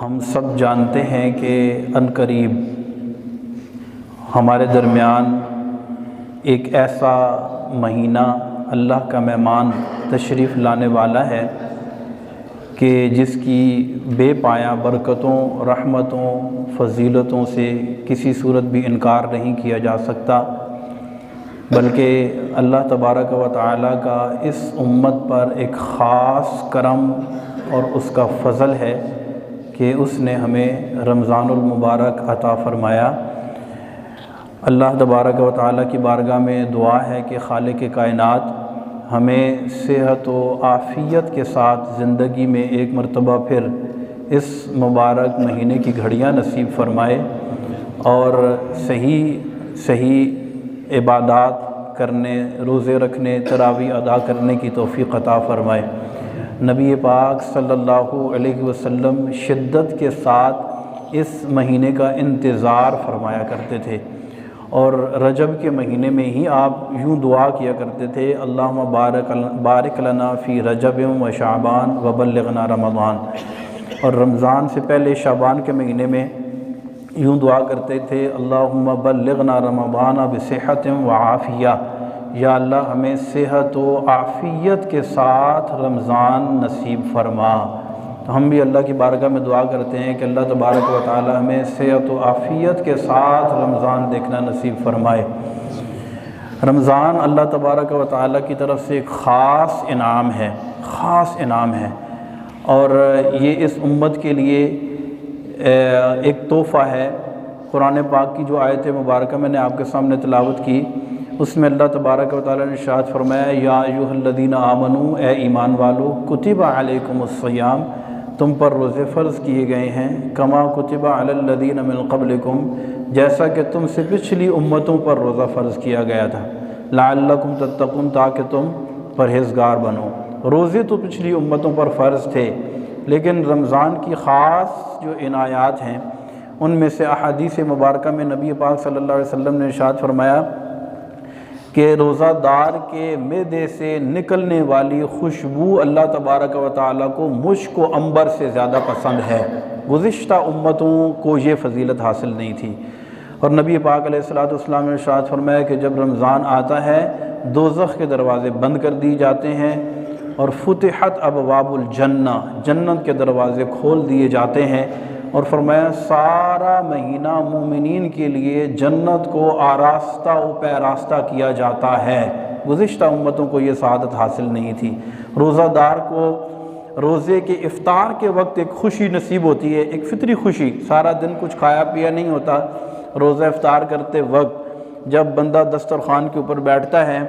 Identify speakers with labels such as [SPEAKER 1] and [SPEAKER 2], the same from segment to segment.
[SPEAKER 1] ہم سب جانتے ہیں کہ عنقریب ہمارے درمیان ایک ایسا مہینہ اللہ کا مہمان تشریف لانے والا ہے کہ جس کی بے پایہ برکتوں، رحمتوں، فضیلتوں سے کسی صورت بھی انکار نہیں کیا جا سکتا، بلکہ اللہ تبارک و تعالیٰ کا اس امت پر ایک خاص کرم اور اس کا فضل ہے کہ اس نے ہمیں رمضان المبارک عطا فرمایا۔ اللہ تبارک و تعالیٰ کی بارگاہ میں دعا ہے کہ خالق کائنات ہمیں صحت و عافیت کے ساتھ زندگی میں ایک مرتبہ پھر اس مبارک مہینے کی گھڑیاں نصیب فرمائے اور صحیح عبادات کرنے، روزے رکھنے، تراویح ادا کرنے کی توفیق عطا فرمائے۔ نبی پاک صلی اللہ علیہ وسلم شدت کے ساتھ اس مہینے کا انتظار فرمایا کرتے تھے، اور رجب کے مہینے میں ہی آپ یوں دعا کیا کرتے تھے، اللہم بارک لنا فی رجب و شعبان وبلغنا رمضان، اور رمضان سے پہلے شعبان کے مہینے میں یوں دعا کرتے تھے، اللہم بلغنا رمضان بصحت و عافیہ، یا اللہ ہمیں صحت و عافیت کے ساتھ رمضان نصیب فرما۔ تو ہم بھی اللہ کی بارگاہ میں دعا کرتے ہیں کہ اللہ تبارک و تعالی ہمیں صحت و عافیت کے ساتھ رمضان دیکھنا نصیب فرمائے۔ رمضان اللہ تبارک و تعالی کی طرف سے ایک خاص انعام ہے، اور یہ اس امت کے لیے ایک تحفہ ہے۔ قرآن پاک کی جو آیت مبارکہ میں نے آپ کے سامنے تلاوت کی، اس میں اللہ تبارک و تعالی نے ارشاد فرمایا، یا ایھا الذین آمنوا، اے ایمان والو، کتب علیکم الصیام، تم پر روزے فرض کیے گئے ہیں، کما کتب علی الذین من قبلکم، جیسا کہ تم سے پچھلی امتوں پر روزہ فرض کیا گیا تھا، لعلکم تتقون، تاکہ تم پرہیزگار بنو۔ روزے تو پچھلی امتوں پر فرض تھے، لیکن رمضان کی خاص جو عنایات ہیں ان میں سے احادیث مبارکہ میں نبی پاک صلی اللہ علیہ وسلم نے ارشاد فرمایا کہ روزہ دار کے معدے سے نکلنے والی خوشبو اللہ تبارک و تعالیٰ کو مشک و عنبر سے زیادہ پسند ہے۔ گزشتہ امتوں کو یہ فضیلت حاصل نہیں تھی، اور نبی پاک علیہ السلام نے ارشاد فرمایا کہ جب رمضان آتا ہے دوزخ کے دروازے بند کر دی جاتے ہیں، اور فتحت ابواب الجنہ، جنت کے دروازے کھول دیے جاتے ہیں، اور فرمایا سارا مہینہ مومنین کے لیے جنت کو آراستہ و پیراستہ کیا جاتا ہے۔ گزشتہ امتوں کو یہ سعادت حاصل نہیں تھی۔ روزہ دار کو روزے کے افطار کے وقت ایک خوشی نصیب ہوتی ہے، ایک فطری خوشی، سارا دن کچھ کھایا پیا نہیں ہوتا، روزہ افطار کرتے وقت جب بندہ دسترخوان کے اوپر بیٹھتا ہے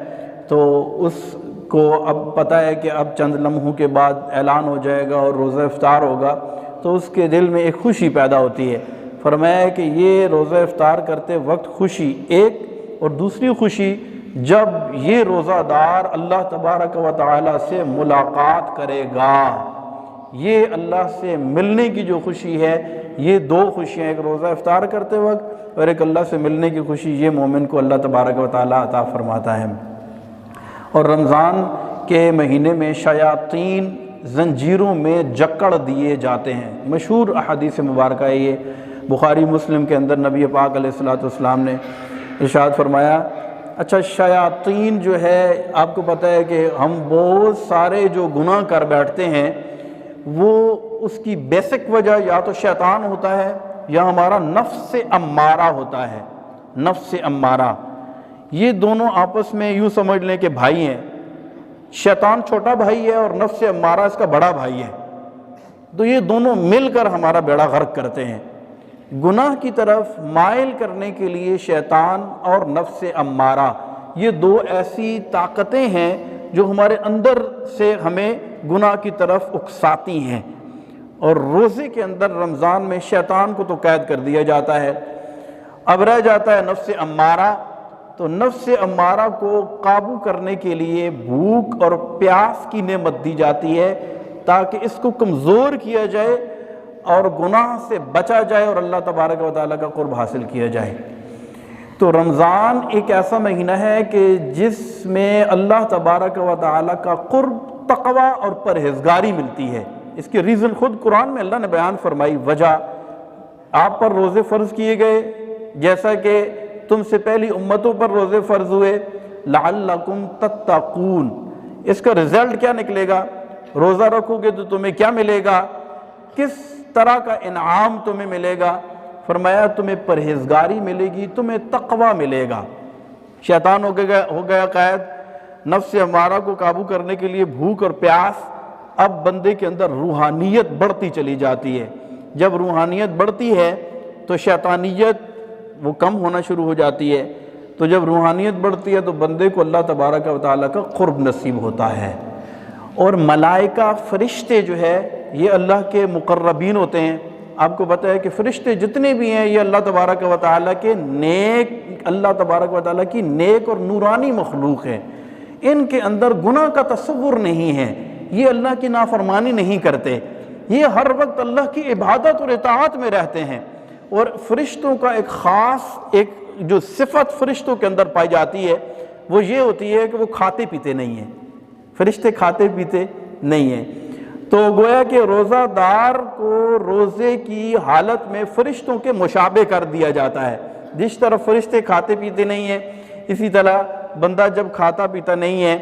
[SPEAKER 1] تو اس کو اب پتہ ہے کہ اب چند لمحوں کے بعد اعلان ہو جائے گا اور روزہ افطار ہوگا، تو اس کے دل میں ایک خوشی پیدا ہوتی ہے۔ فرمایا کہ یہ روزہ افطار کرتے وقت خوشی ایک، اور دوسری خوشی جب یہ روزہ دار اللہ تبارک و تعالی سے ملاقات کرے گا، یہ اللہ سے ملنے کی جو خوشی ہے، یہ دو خوشیاں، ایک روزہ افطار کرتے وقت اور ایک اللہ سے ملنے کی خوشی، یہ مومن کو اللہ تبارک و تعالی عطا فرماتا ہے۔ اور رمضان کے مہینے میں شیاطین زنجیروں میں جکڑ دیے جاتے ہیں۔ مشہور احادیث مبارکہ ہے یہ، بخاری مسلم کے اندر نبی پاک علیہ السلام نے ارشاد فرمایا، اچھا شیاطین جو ہے، آپ کو پتہ ہے کہ ہم بہت سارے جو گناہ کر بیٹھتے ہیں وہ اس کی بیسک وجہ یا تو شیطان ہوتا ہے یا ہمارا نفس امارہ ہوتا ہے۔ نفس امارہ، یہ دونوں آپس میں یوں سمجھ لیں کہ بھائی ہیں، شیطان چھوٹا بھائی ہے اور نفس امارہ اس کا بڑا بھائی ہے، تو یہ دونوں مل کر ہمارا بیڑا غرق کرتے ہیں۔ گناہ کی طرف مائل کرنے کے لیے شیطان اور نفس امارہ، یہ دو ایسی طاقتیں ہیں جو ہمارے اندر سے ہمیں گناہ کی طرف اکساتی ہیں، اور روزے کے اندر رمضان میں شیطان کو تو قید کر دیا جاتا ہے، اب رہ جاتا ہے نفس امارہ۔ تو نفس امارہ کو قابو کرنے کے لیے بھوک اور پیاس کی نعمت دی جاتی ہے تاکہ اس کو کمزور کیا جائے اور گناہ سے بچا جائے اور اللہ تبارک و تعالیٰ کا قرب حاصل کیا جائے۔ تو رمضان ایک ایسا مہینہ ہے کہ جس میں اللہ تبارک و تعالیٰ کا قرب، تقوی اور پرہیزگاری ملتی ہے۔ اس کی ریزن خود قرآن میں اللہ نے بیان فرمائی، وجہ آپ پر روزے فرض کیے گئے جیسا کہ تم سے پہلی امتوں پر روزے فرض ہوئے، لعلکم تتقون۔ اس کا رزلٹ کیا نکلے گا؟ روزہ رکھو گے تو تمہیں کیا ملے گا؟ کس طرح کا انعام تمہیں ملے گا؟ فرمایا تمہیں پرہیزگاری ملے گی، تمہیں تقوی ملے گا۔ شیطان ہو گیا قائد، نفس امارہ کو قابو کرنے کے لیے بھوک اور پیاس، اب بندے کے اندر روحانیت بڑھتی چلی جاتی ہے۔ جب روحانیت بڑھتی ہے تو شیطانیت وہ کم ہونا شروع ہو جاتی ہے، تو جب روحانیت بڑھتی ہے تو بندے کو اللہ تبارک و تعالیٰ کا قرب نصیب ہوتا ہے۔ اور ملائکہ فرشتے جو ہے یہ اللہ کے مقربین ہوتے ہیں۔ آپ کو پتہ ہے کہ فرشتے جتنے بھی ہیں یہ اللہ تبارک و تعالیٰ کے اللہ تبارک و تعالیٰ کی نیک اور نورانی مخلوق ہے۔ ان کے اندر گناہ کا تصور نہیں ہے، یہ اللہ کی نافرمانی نہیں کرتے، یہ ہر وقت اللہ کی عبادت اور اطاعت میں رہتے ہیں۔ اور فرشتوں کا ایک خاص جو صفت فرشتوں کے اندر پائی جاتی ہے وہ یہ ہوتی ہے کہ وہ کھاتے پیتے نہیں ہیں۔ فرشتے کھاتے پیتے نہیں ہیں، تو گویا کہ روزہ دار کو روزے کی حالت میں فرشتوں کے مشابہ کر دیا جاتا ہے۔ جس طرح فرشتے کھاتے پیتے نہیں ہیں، اسی طرح بندہ جب کھاتا پیتا نہیں ہے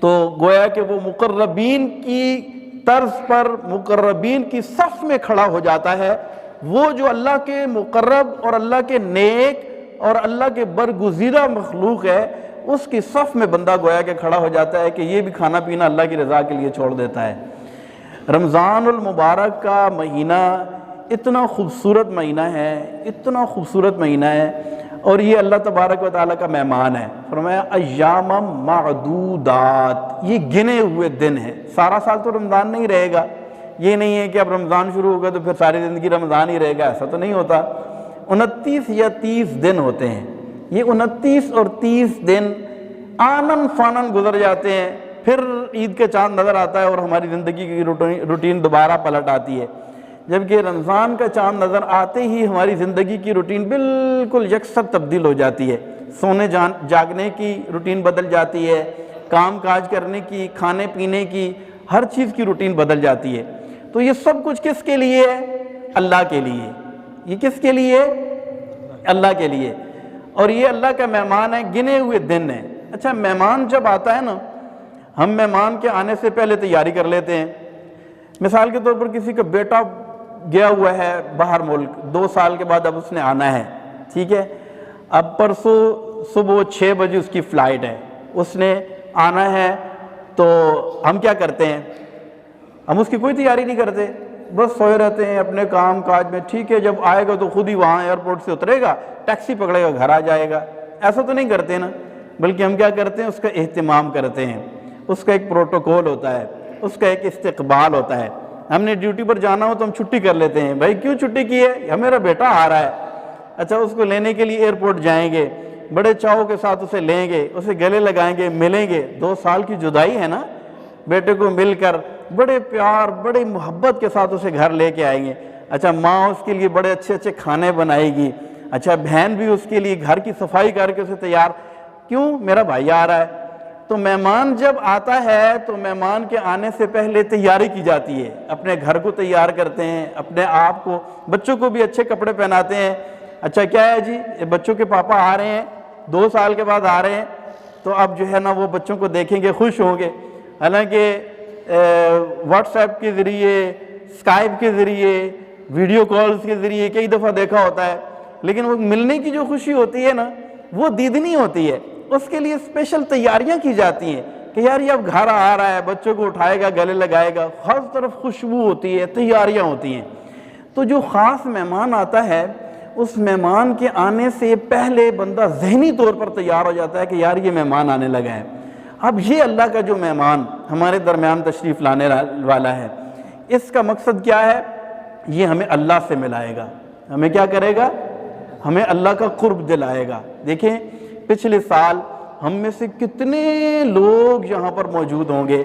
[SPEAKER 1] تو گویا کہ وہ مقربین کی طرز پر مقربین کی صف میں کھڑا ہو جاتا ہے۔ وہ جو اللہ کے مقرب اور اللہ کے نیک اور اللہ کے برگزیدہ مخلوق ہے، اس کی صف میں بندہ گویا کہ کھڑا ہو جاتا ہے کہ یہ بھی کھانا پینا اللہ کی رضا کے لیے چھوڑ دیتا ہے۔ رمضان المبارک کا مہینہ اتنا خوبصورت مہینہ ہے، اتنا خوبصورت مہینہ ہے، اور یہ اللہ تبارک و تعالیٰ کا مہمان ہے۔ فرمایا ایام معدودات، یہ گنے ہوئے دن ہیں۔ سارا سال تو رمضان نہیں رہے گا، یہ نہیں ہے کہ اب رمضان شروع ہوگا تو پھر ساری زندگی رمضان ہی رہے گا، ایسا تو نہیں ہوتا۔ 29 یا 30 دن ہوتے ہیں، یہ 29 اور 30 دن آنن فانن گزر جاتے ہیں، پھر عید کے چاند نظر آتا ہے اور ہماری زندگی کی روٹین دوبارہ پلٹ آتی ہے۔ جبکہ رمضان کا چاند نظر آتے ہی ہماری زندگی کی روٹین بالکل یکسر تبدیل ہو جاتی ہے، سونے جاگنے کی روٹین بدل جاتی ہے، کام کاج کرنے کی، کھانے پینے کی، ہر چیز کی روٹین بدل جاتی ہے۔ تو یہ سب کچھ کس کے لیے ہے؟ اللہ کے لیے۔ یہ کس کے لیے؟ اللہ کے لیے۔ اور یہ اللہ کا مہمان ہے، گنے ہوئے دن ہیں۔ اچھا، مہمان جب آتا ہے نا، ہم مہمان کے آنے سے پہلے تیاری کر لیتے ہیں۔ مثال کے طور پر کسی کا بیٹا گیا ہوا ہے باہر ملک، 2 سال کے بعد اب اس نے آنا ہے، ٹھیک ہے، اب پرسوں صبح 6 بجے اس کی فلائٹ ہے، اس نے آنا ہے، تو ہم کیا کرتے ہیں؟ ہم اس کی کوئی تیاری نہیں کرتے، بس سوئے رہتے ہیں اپنے کام کاج میں۔ ٹھیک ہے، جب آئے گا تو خود ہی وہاں ایئرپورٹ سے اترے گا، ٹیکسی پکڑے گا، گھر آ جائے گا۔ ایسا تو نہیں کرتے نا، بلکہ ہم کیا کرتے ہیں؟ اس کا اہتمام کرتے ہیں، اس کا ایک پروٹوکول ہوتا ہے، اس کا ایک استقبال ہوتا ہے۔ ہم نے ڈیوٹی پر جانا ہو تو ہم چھٹی کر لیتے ہیں، بھائی کیوں چھٹی کی ہے؟ میرا بیٹا آ رہا ہے۔ اچھا، اس کو لینے کے لیے ایئرپورٹ جائیں گے، بڑے چاؤ کے ساتھ اسے لیں گے، اسے گلے لگائیں گے، ملیں گے۔ 2 سال کی جدائی ہے نا، بیٹے کو مل کر بڑے پیار بڑے محبت کے ساتھ اسے گھر لے کے آئیں گے۔ اچھا، ماں اس کے لیے بڑے اچھے اچھے کھانے بنائے گی۔ اچھا، بہن بھی اس کے لیے گھر کی صفائی کر کے اسے تیار، کیوں؟ میرا بھائی آ رہا ہے۔ تو مہمان جب آتا ہے تو مہمان کے آنے سے پہلے تیاری کی جاتی ہے، اپنے گھر کو تیار کرتے ہیں، اپنے آپ کو، بچوں کو بھی اچھے کپڑے پہناتے ہیں۔ اچھا، کیا ہے جی، بچوں کے پاپا آ رہے ہیں، 2 سال کے بعد آ رہے ہیں، تو اب جو ہے نا وہ بچوں کو دیکھیں گے، خوش ہوں گے۔ حالانکہ واٹس ایپ کے ذریعے، اسکائپ کے ذریعے، ویڈیو کالز کے ذریعے کئی دفعہ دیکھا ہوتا ہے، لیکن وہ ملنے کی جو خوشی ہوتی ہے نا، وہ دیدنی ہوتی ہے۔ اس کے لیے اسپیشل تیاریاں کی جاتی ہیں کہ یار یہ اب گھر آ رہا ہے، بچوں کو اٹھائے گا، گلے لگائے گا، ہر طرف خوشبو ہوتی ہے، تیاریاں ہوتی ہیں۔ تو جو خاص مہمان آتا ہے، اس مہمان کے آنے سے پہلے بندہ ذہنی طور پر تیار ہو جاتا ہے کہ یار یہ مہمان آنے لگا ہے۔ اب یہ اللہ کا جو مہمان ہمارے درمیان تشریف لانے والا ہے، اس کا مقصد کیا ہے؟ یہ ہمیں اللہ سے ملائے گا۔ ہمیں کیا کرے گا؟ ہمیں اللہ کا قرب دلائے گا۔ دیکھیں، پچھلے سال ہم میں سے کتنے لوگ یہاں پر موجود ہوں گے،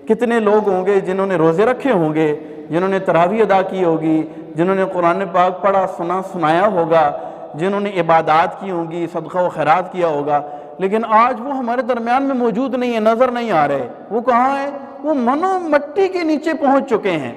[SPEAKER 1] کتنے لوگ ہوں گے جنہوں نے روزے رکھے ہوں گے، جنہوں نے تراویح ادا کی ہوگی، جنہوں نے قرآن پاک پڑھا سنایا ہوگا، جنہوں نے عبادات کی ہوں گی، صدقہ و خیرات کیا ہوگا، لیکن آج وہ ہمارے درمیان میں موجود نہیں ہے، نظر نہیں آ رہے۔ وہ کہاں ہے؟ وہ منو مٹی کے نیچے پہنچ چکے ہیں۔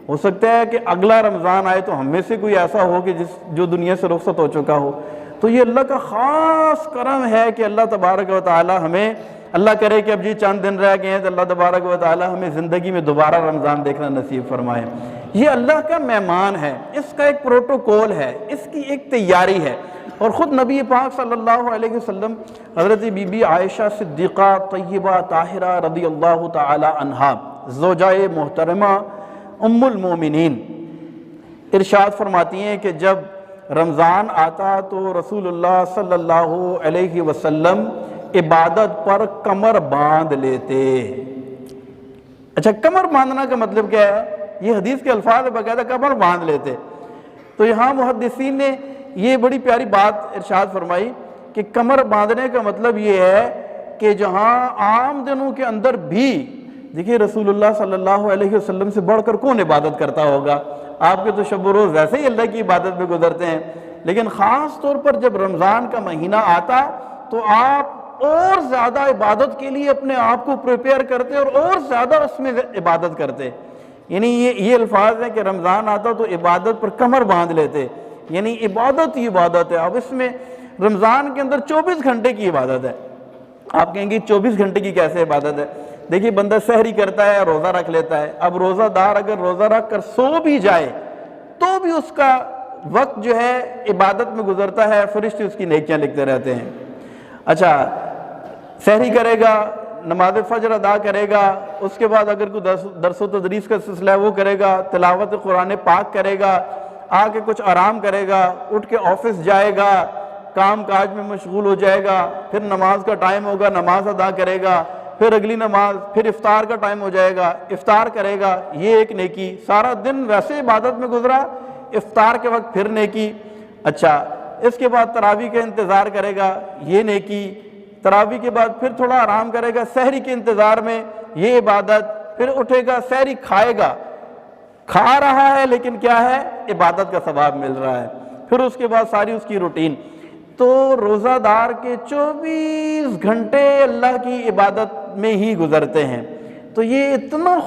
[SPEAKER 1] ہو سکتا ہے کہ اگلا رمضان آئے تو ہم میں سے کوئی ایسا ہو کہ جو دنیا سے رخصت ہو چکا ہو۔ تو یہ اللہ کا خاص کرم ہے کہ اللہ تبارک و تعالی ہمیں، اللہ کرے کہ اب جی چند دن رہ گئے ہیں تو اللہ تبارک و تعالی ہمیں زندگی میں دوبارہ رمضان دیکھنا نصیب فرمائے۔ یہ اللہ کا مہمان ہے، اس کا ایک پروٹوکول ہے، اس کی ایک تیاری ہے۔ اور خود نبی پاک صلی اللہ علیہ وسلم حضرت بی بی عائشہ صدیقہ طیبہ طاہرہ رضی اللہ تعالی عنہا زوجہ محترمہ ام المومنین ارشاد فرماتی ہیں کہ جب رمضان آتا تو رسول اللہ صلی اللہ علیہ وسلم عبادت پر کمر باندھ لیتے۔ اچھا، کمر باندھنا کا مطلب کیا ہے؟ یہ حدیث کے الفاظ باقاعدہ کمر باندھ لیتے۔ تو یہاں محدثین نے یہ بڑی پیاری بات ارشاد فرمائی کہ کمر باندھنے کا مطلب یہ ہے کہ جہاں عام دنوں کے اندر بھی، دیکھیے رسول اللہ صلی اللہ علیہ وسلم سے بڑھ کر کون عبادت کرتا ہوگا؟ آپ کے تو شب و روز ویسے ہی اللہ کی عبادت میں گزرتے ہیں، لیکن خاص طور پر جب رمضان کا مہینہ آتا تو آپ اور زیادہ عبادت کے لیے اپنے آپ کو پریپیئر کرتے اور زیادہ اس میں عبادت کرتے۔ یعنی یہ الفاظ ہیں کہ رمضان آتا تو عبادت پر کمر باندھ لیتے، یعنی عبادت ہی عبادت ہے۔ اب اس میں رمضان کے اندر 24 گھنٹے کی عبادت ہے۔ آپ کہیں گے 24 گھنٹے کی کیسے عبادت ہے؟ دیکھیے بندہ سحری کرتا ہے، روزہ رکھ لیتا ہے۔ اب روزہ دار اگر روزہ رکھ کر سو بھی جائے تو بھی اس کا وقت جو ہے عبادت میں گزرتا ہے، فرشتے اس کی نیکیاں لکھتے رہتے ہیں۔ اچھا، سحری کرے گا، نماز فجر ادا کرے گا، اس کے بعد اگر کوئی درس و تدریس کا سلسلہ ہے وہ کرے گا، تلاوت قرآن پاک کرے گا، آ کے کچھ آرام کرے گا، اٹھ کے آفس جائے گا، کام کاج میں مشغول ہو جائے گا، پھر نماز کا ٹائم ہوگا، نماز ادا کرے گا، پھر اگلی نماز، پھر افطار کا ٹائم ہو جائے گا، افطار کرے گا، یہ ایک نیکی۔ سارا دن ویسے عبادت میں گزرا، افطار کے وقت پھر نیکی۔ اچھا، اس کے بعد تراویح کا انتظار کرے گا، یہ نیکی۔ تراویح کے بعد پھر تھوڑا آرام کرے گا، سحری کے انتظار میں، یہ عبادت۔ پھر اٹھے گا، سحری کھائے گا، کھا رہا ہے لیکن کیا ہے؟ عبادت کا ثواب مل رہا ہے۔ پھر اس کے بعد ساری اس کی روٹین۔ تو روزہ دار کے 24 گھنٹے اللہ کی عبادت میں ہی گزرتے ہیں۔ تو یہ اتنا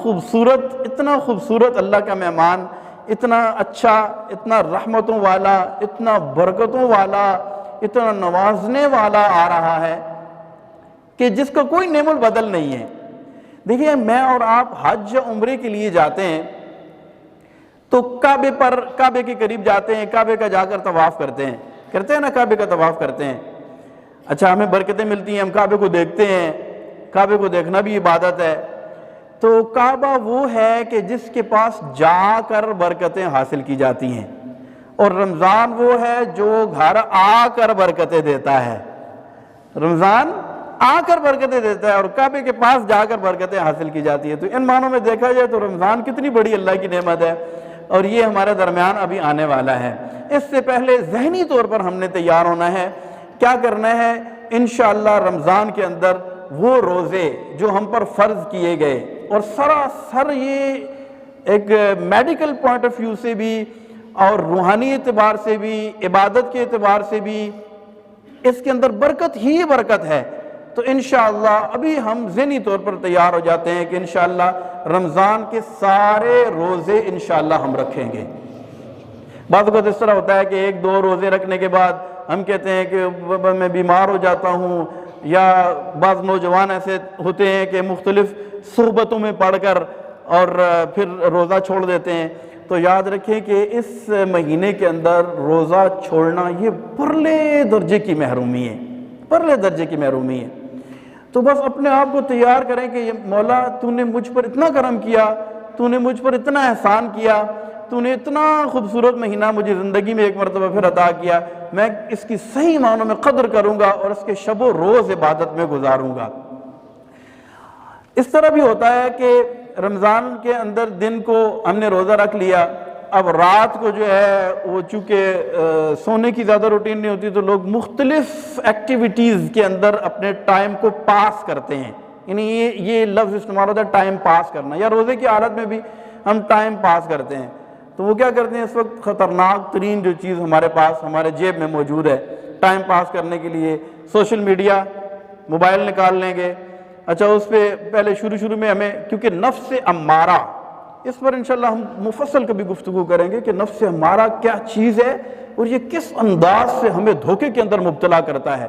[SPEAKER 1] خوبصورت اللہ کا مہمان، اتنا اچھا، اتنا رحمتوں والا، اتنا برکتوں والا، اتنا نوازنے والا آ رہا ہے کہ جس کا کوئی نعم البدل نہیں ہے۔ دیکھیے میں اور آپ حج یا عمرے کے لیے جاتے ہیں تو کعبے کے قریب جاتے ہیں، کعبے کا جا کر طواف کرتے ہیں نا، کعبے کا طواف کرتے ہیں۔ اچھا، ہمیں برکتیں ملتی ہیں، ہم کعبے کو دیکھتے ہیں، کعبے کو دیکھنا بھی عبادت ہے۔ تو کعبہ وہ ہے کہ جس کے پاس جا کر برکتیں حاصل کی جاتی ہیں، اور رمضان وہ ہے جو گھر آ کر برکتیں دیتا ہے۔ رمضان آ کر برکتیں دیتا ہے اور کعبے کے پاس جا کر برکتیں حاصل کی جاتی ہیں۔ تو ان معنوں میں دیکھا جائے تو رمضان کتنی بڑی اللہ کی نعمت ہے، اور یہ ہمارے درمیان ابھی آنے والا ہے۔ اس سے پہلے ذہنی طور پر ہم نے تیار ہونا ہے۔ کیا کرنا ہے؟ انشاءاللہ رمضان کے اندر وہ روزے جو ہم پر فرض کیے گئے، اور سراسر یہ ایک میڈیکل پوائنٹ آف ویو سے بھی اور روحانی اعتبار سے بھی، عبادت کے اعتبار سے بھی اس کے اندر برکت ہی برکت ہے۔ تو انشاءاللہ ابھی ہم ذہنی طور پر تیار ہو جاتے ہیں کہ انشاءاللہ رمضان کے سارے روزے انشاءاللہ ہم رکھیں گے۔ بعض اوقات اس طرح ہوتا ہے کہ 1-2 روزے رکھنے کے بعد ہم کہتے ہیں کہ میں بیمار ہو جاتا ہوں، یا بعض نوجوان ایسے ہوتے ہیں کہ مختلف صحبتوں میں پڑھ کر اور پھر روزہ چھوڑ دیتے ہیں۔ تو یاد رکھیں کہ اس مہینے کے اندر روزہ چھوڑنا یہ پرلے درجے کی محرومی ہے، پرلے درجے کی محرومی ہے۔ تو بس اپنے آپ کو تیار کریں کہ مولا تو نے مجھ پر اتنا کرم کیا، تو نے مجھ پر اتنا احسان کیا، تو نے اتنا خوبصورت مہینہ مجھے زندگی میں ایک مرتبہ پھر عطا کیا، میں اس کی صحیح معنوں میں قدر کروں گا اور اس کے شب و روز عبادت میں گزاروں گا۔ اس طرح بھی ہوتا ہے کہ رمضان کے اندر دن کو ہم نے روزہ رکھ لیا، اب رات کو جو ہے وہ چونکہ سونے کی زیادہ روٹین نہیں ہوتی تو لوگ مختلف ایکٹیویٹیز کے اندر اپنے ٹائم کو پاس کرتے ہیں۔ یعنی یہ لفظ استعمال ہوتا ہے ٹائم پاس کرنا، یا روزے کی حالت میں بھی ہم ٹائم پاس کرتے ہیں۔ تو وہ کیا کرتے ہیں؟ اس وقت خطرناک ترین جو چیز ہمارے پاس ہمارے جیب میں موجود ہے ٹائم پاس کرنے کے لیے، سوشل میڈیا، موبائل نکال لیں گے۔ اچھا اس پہ پہلے شروع میں ہمیں، کیونکہ نفس امارہ، اس پر انشاءاللہ ہم مفصل کبھی گفتگو کریں گے کہ نفس امارہ کیا چیز ہے اور یہ کس انداز سے ہمیں دھوکے کے اندر مبتلا کرتا ہے۔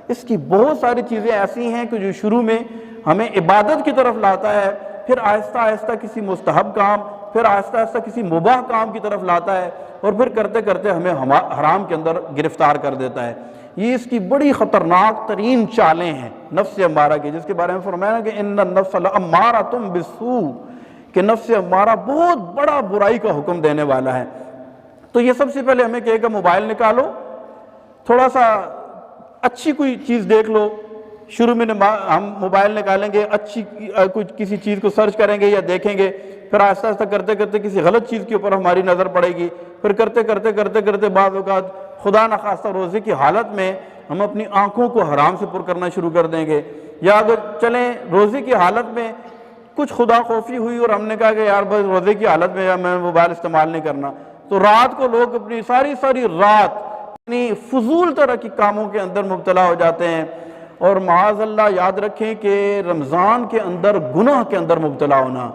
[SPEAKER 1] اس کی بہت ساری چیزیں ایسی ہیں کہ جو شروع میں ہمیں عبادت کی طرف لاتا ہے، پھر آہستہ آہستہ کسی مستحب کام، پھر آہستہ آہستہ کسی مباح کام کی طرف لاتا ہے، اور پھر کرتے کرتے ہمیں حرام کے اندر گرفتار کر دیتا ہے۔ یہ اس کی بڑی خطرناک ترین چالیں ہیں نفس امارہ کی، جس کے بارے میں فرمایا کہ ان النفس لامارۃ بالسوء، کہ نفس امارہ بہت بڑا برائی کا حکم دینے والا ہے۔ تو یہ سب سے پہلے ہمیں کہے گا موبائل نکالو، تھوڑا سا اچھی کوئی چیز دیکھ لو۔ شروع میں ہم موبائل نکالیں گے، اچھی کسی چیز کو سرچ کریں گے یا دیکھیں گے، پھر آہستہ آہستہ کرتے کرتے کسی غلط چیز کے اوپر ہماری نظر پڑے گی، پھر کرتے کرتے بعض اوقات خدا نخواستہ روزے کی حالت میں ہم اپنی آنکھوں کو حرام سے پر کرنا شروع کر دیں گے، یا اگر چلیں روزے کی حالت میں کچھ خدا خوفی ہوئی اور ہم نے کہا کہ یار بس روزے کی حالت میں میں موبائل استعمال نہیں کرنا، تو رات کو لوگ اپنی ساری رات اپنی فضول طرح کی کاموں کے اندر مبتلا ہو جاتے ہیں۔ اور معاذ اللہ یاد رکھیں کہ رمضان کے اندر گناہ کے اندر مبتلا ہونا،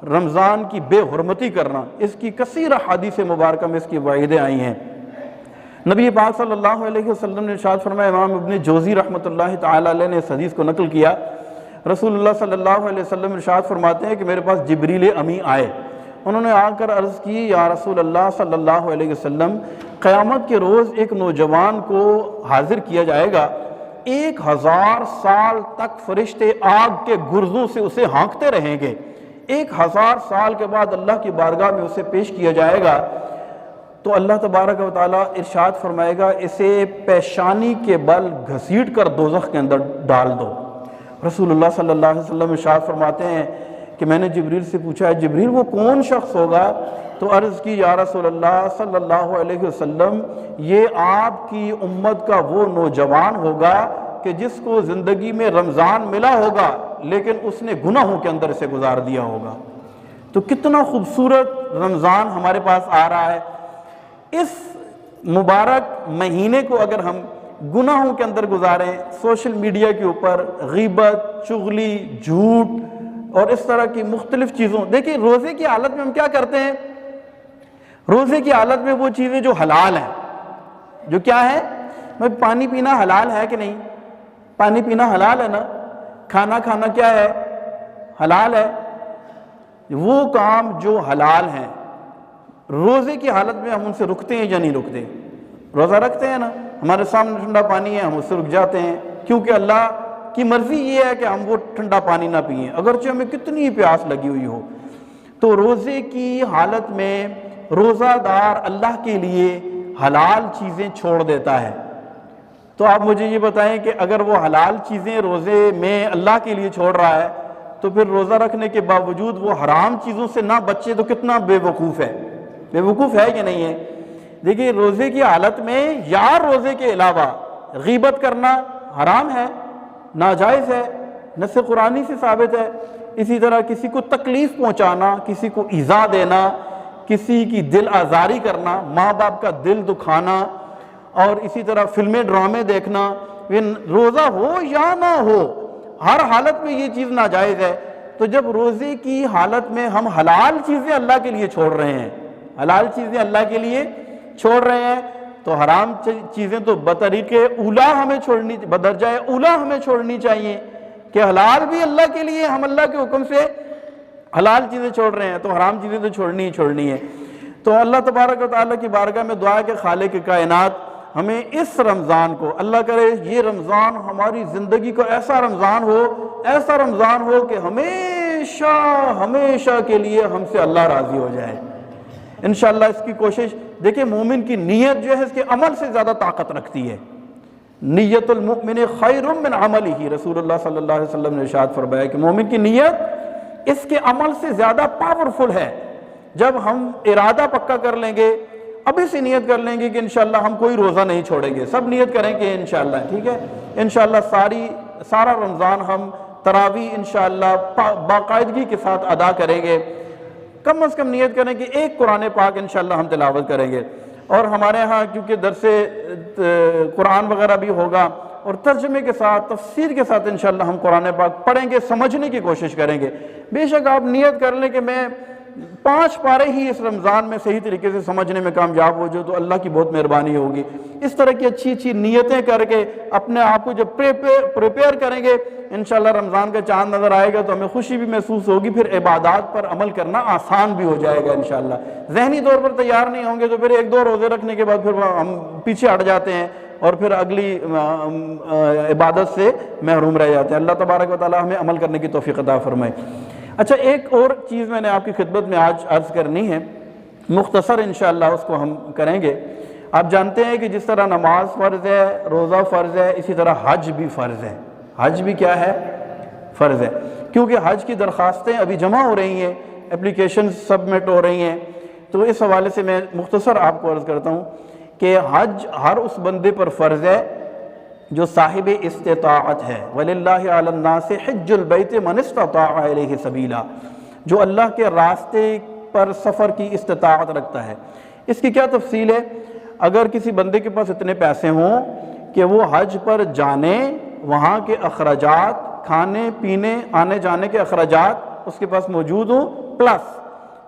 [SPEAKER 1] رمضان کی بے حرمتی کرنا، اس کی کثیر احادیث مبارکہ میں اس کی وعیدیں آئی ہیں۔ نبی پاک صلی اللہ علیہ وسلم نے ارشاد فرمایا، امام ابن جوزی رحمۃ اللہ تعالی علیہ نے اس حدیث کو نقل کیا، رسول اللہ صلی اللہ علیہ وسلم ارشاد فرماتے ہیں کہ میرے پاس جبریل امی آئے، انہوں نے آ کر عرض کی، یا رسول اللہ صلی اللہ علیہ وسلم، قیامت کے روز ایک نوجوان کو حاضر کیا جائے گا، 1000 سال تک فرشتے آگ کے گرزوں سے اسے ہانکتے رہیں گے، 1000 سال کے بعد اللہ کی بارگاہ میں اسے پیش کیا جائے گا، تو اللہ تبارک و تعالیٰ ارشاد فرمائے گا اسے پیشانی کے بل گھسیٹ کر دوزخ کے اندر ڈال دو۔ رسول اللہ صلی اللہ علیہ وسلم ارشاد فرماتے ہیں کہ میں نے جبریل سے پوچھا ہے جبریل وہ کون شخص ہوگا؟ تو عرض کی یا رسول اللہ صلی اللہ علیہ وسلم یہ آپ کی امت کا وہ نوجوان ہوگا کہ جس کو زندگی میں رمضان ملا ہوگا لیکن اس نے گناہوں کے اندر سے گزار دیا ہوگا۔ تو کتنا خوبصورت رمضان ہمارے پاس آ رہا ہے، اس مبارک مہینے کو اگر ہم گناہوں کے اندر گزاریں، سوشل میڈیا کے اوپر غیبت، چغلی، جھوٹ اور اس طرح کی مختلف چیزوں، دیکھیں روزے کی حالت میں ہم کیا کرتے ہیں، روزے کی حالت میں وہ چیزیں جو حلال ہیں، جو کیا ہے، پانی پینا حلال ہے کہ نہیں؟ پانی پینا حلال ہے نا، کھانا کھانا کیا ہے، حلال ہے۔ وہ کام جو حلال ہیں روزے کی حالت میں ہم ان سے رکتے ہیں یا نہیں رکتے؟ روزہ رکھتے ہیں نا، ہمارے سامنے ٹھنڈا پانی ہے ہم اس سے رک جاتے ہیں، کیونکہ اللہ کی مرضی یہ ہے کہ ہم وہ ٹھنڈا پانی نہ پئیں اگرچہ ہمیں کتنی پیاس لگی ہوئی ہو۔ تو روزے کی حالت میں روزہ دار اللہ کے لیے حلال چیزیں چھوڑ دیتا ہے۔ تو آپ مجھے یہ بتائیں کہ اگر وہ حلال چیزیں روزے میں اللہ کے لیے چھوڑ رہا ہے تو پھر روزہ رکھنے کے باوجود وہ حرام چیزوں سے نہ بچے تو کتنا بے وقوف ہے، بے وقوف ہے کہ نہیں ہے؟ دیکھیں روزے کی حالت میں یا روزے کے علاوہ غیبت کرنا حرام ہے، ناجائز ہے، نص قرآنی سے ثابت ہے۔ اسی طرح کسی کو تکلیف پہنچانا، کسی کو ایذا دینا، کسی کی دل آزاری کرنا، ماں باپ کا دل دکھانا، اور اسی طرح فلمیں ڈرامے دیکھنا، روزہ ہو یا نہ ہو ہر حالت میں یہ چیز ناجائز ہے۔ تو جب روزے کی حالت میں ہم حلال چیزیں اللہ کے لیے چھوڑ رہے ہیں، حلال چیزیں اللہ کے لیے چھوڑ رہے ہیں، تو حرام چیزیں تو بطریق اولا ہمیں چھوڑنی، بدرجہ اولا ہمیں چھوڑنی چاہیے کہ حلال بھی اللہ کے لیے، ہم اللہ کے حکم سے حلال چیزیں چھوڑ رہے ہیں تو حرام چیزیں تو چھوڑنی ہی چھوڑنی ہے۔ تو اللہ تبارک و تعالیٰ کی بارگاہ میں دعا ہے کہ خالق کائنات ہمیں اس رمضان کو، اللہ کرے یہ رمضان ہماری زندگی کا ایسا رمضان ہو کہ ہمیشہ ہمیشہ کے لیے ہم سے اللہ راضی ہو جائے انشاءاللہ۔ اس کی کوشش دیکھیں، مومن کی نیت جو ہے اس کے عمل سے زیادہ طاقت رکھتی ہے۔ نیت المؤمن خیر من عملہ، رسول اللہ صلی اللہ علیہ وسلم نے ارشاد فرمایا کہ مومن کی نیت اس کے عمل سے زیادہ پاورفل ہے۔ جب ہم ارادہ پکا کر لیں گے، ابھی سے نیت کر لیں گے کہ انشاءاللہ ہم کوئی روزہ نہیں چھوڑیں گے، سب نیت کریں کہ انشاءاللہ، ٹھیک ہے، انشاءاللہ سارا رمضان ہم تراویح انشاءاللہ باقاعدگی کے ساتھ ادا کریں گے، کم از کم نیت کریں کہ ایک قرآن پاک انشاءاللہ ہم تلاوت کریں گے۔ اور ہمارے ہاں کیونکہ درس قرآن وغیرہ بھی ہوگا اور ترجمے کے ساتھ تفسیر کے ساتھ انشاءاللہ ہم قرآن پاک پڑھیں گے، سمجھنے کی کوشش کریں گے۔ بے شک آپ نیت کر لیں کہ میں 5 پارے ہی اس رمضان میں صحیح طریقے سے سمجھنے میں کامیاب ہو جائے تو اللہ کی بہت مہربانی ہوگی۔ اس طرح کی اچھی اچھی نیتیں کر کے اپنے آپ کو جب پریپیئر کریں گے، انشاءاللہ رمضان کا چاند نظر آئے گا تو ہمیں خوشی بھی محسوس ہوگی، پھر عبادات پر عمل کرنا آسان بھی ہو جائے گا انشاءاللہ۔ ذہنی طور پر تیار نہیں ہوں گے تو پھر 1-2 روزے رکھنے کے بعد پھر ہم پیچھے ہٹ جاتے ہیں اور پھر اگلی عبادت سے محروم رہ جاتے ہیں۔ اللہ تبارک و تعالی ہمیں عمل کرنے کی توفیق عطا فرمائے۔ اچھا، ایک اور چیز میں نے آپ کی خدمت میں آج عرض کرنی ہے، مختصر انشاءاللہ اس کو ہم کریں گے۔ آپ جانتے ہیں کہ جس طرح نماز فرض ہے، روزہ فرض ہے، اسی طرح حج بھی فرض ہے۔ حج بھی کیا ہے؟ فرض ہے، کیونکہ حج کی درخواستیں ابھی جمع ہو رہی ہیں، اپلیکیشن سبمٹ ہو رہی ہیں۔ تو اس حوالے سے میں مختصر آپ کو عرض کرتا ہوں کہ حج ہر اس بندے پر فرض ہے جو صاحب استطاعت ہے۔ وَلِلَّهِ عَلَى النَّاسِ حِجُّ الْبَيْتِ مَنِ اسْتَطَاعَ إِلَيْهِ سَبِيلًا، جو اللہ کے راستے پر سفر کی استطاعت رکھتا ہے۔ اس کی کیا تفصیل ہے؟ اگر کسی بندے کے پاس اتنے پیسے ہوں کہ وہ حج پر جانے، وہاں کے اخراجات، کھانے پینے آنے جانے کے اخراجات اس کے پاس موجود ہوں، پلس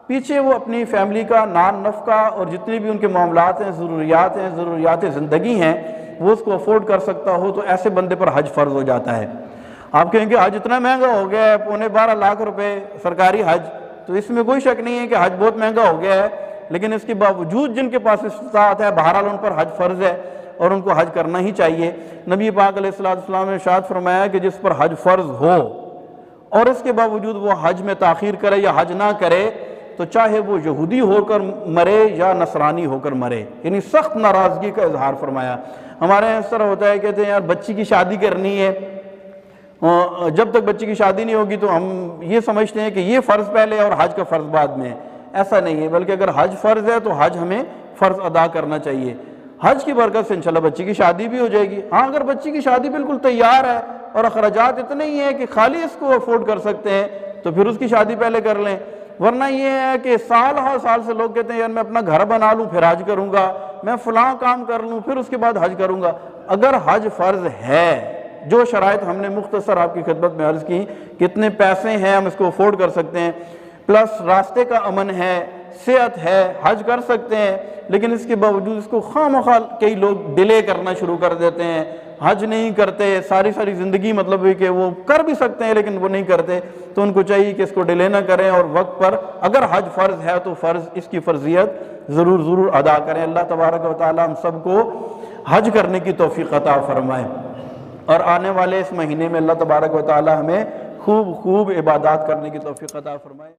[SPEAKER 1] پیچھے وہ اپنی فیملی کا نان نفقہ اور جتنے بھی ان کے معاملات ہیں، ضروریات زندگی ہیں، وہ اس کو افورڈ کر سکتا ہو، تو ایسے بندے پر حج فرض ہو جاتا ہے۔ آپ کہیں گے حج اتنا مہنگا ہو گیا ہے، 12.25 لاکھ روپے سرکاری حج، تو اس میں کوئی شک نہیں ہے کہ حج بہت مہنگا ہو گیا ہے، لیکن اس کے باوجود جن کے پاس استطاعت ہے، بہرحال ان پر حج فرض ہے اور ان کو حج کرنا ہی چاہیے۔ نبی پاک علیہ السلام نے ارشاد فرمایا کہ جس پر حج فرض ہو اور اس کے باوجود وہ حج میں تاخیر کرے یا حج نہ کرے، تو چاہے وہ یہودی ہو کر مرے یا نصرانی ہو کر مرے، یعنی سخت ناراضگی کا اظہار فرمایا۔ ہمارے یہاں اس طرح ہوتا ہے، کہتے ہیں یار بچی کی شادی کرنی ہے، جب تک بچی کی شادی نہیں ہوگی تو ہم یہ سمجھتے ہیں کہ یہ فرض پہلے اور حج کا فرض بعد میں ہے۔ ایسا نہیں ہے، بلکہ اگر حج فرض ہے تو حج ہمیں فرض ادا کرنا چاہیے۔ حج کی برکت سے انشاءاللہ بچی کی شادی بھی ہو جائے گی۔ ہاں، اگر بچی کی شادی بالکل تیار ہے اور اخراجات اتنے ہی ہیں کہ خالی اس کو افورڈ کر سکتے ہیں تو پھر اس کی شادی پہلے کر لیں، ورنہ یہ ہے کہ سال ہر سال سے لوگ کہتے ہیں یار میں اپنا گھر بنا لوں پھر حج کروں گا، میں فلاں کام کر لوں پھر اس کے بعد حج کروں گا۔ اگر حج فرض ہے، جو شرائط ہم نے مختصر آپ کی خدمت میں عرض کی، کتنے پیسے ہیں ہم اس کو افورڈ کر سکتے ہیں، پلس راستے کا امن ہے، صحت ہے، حج کر سکتے ہیں، لیکن اس کے باوجود اس کو خواہ کئی لوگ ڈیلے کرنا شروع کر دیتے ہیں، حج نہیں کرتے، ساری زندگی مطلب ہے کہ وہ کر بھی سکتے ہیں لیکن وہ نہیں کرتے، تو ان کو چاہیے کہ اس کو ڈیلے نہ کریں اور وقت پر اگر حج فرض ہے تو اس کی فرضیت ضرور ادا کریں۔ اللہ تبارک و تعالی ہم سب کو حج کرنے کی توفیق عطا فرمائے، اور آنے والے اس مہینے میں اللہ تبارک و تعالی ہمیں خوب عبادات کرنے کی توفیق عطا فرمائے۔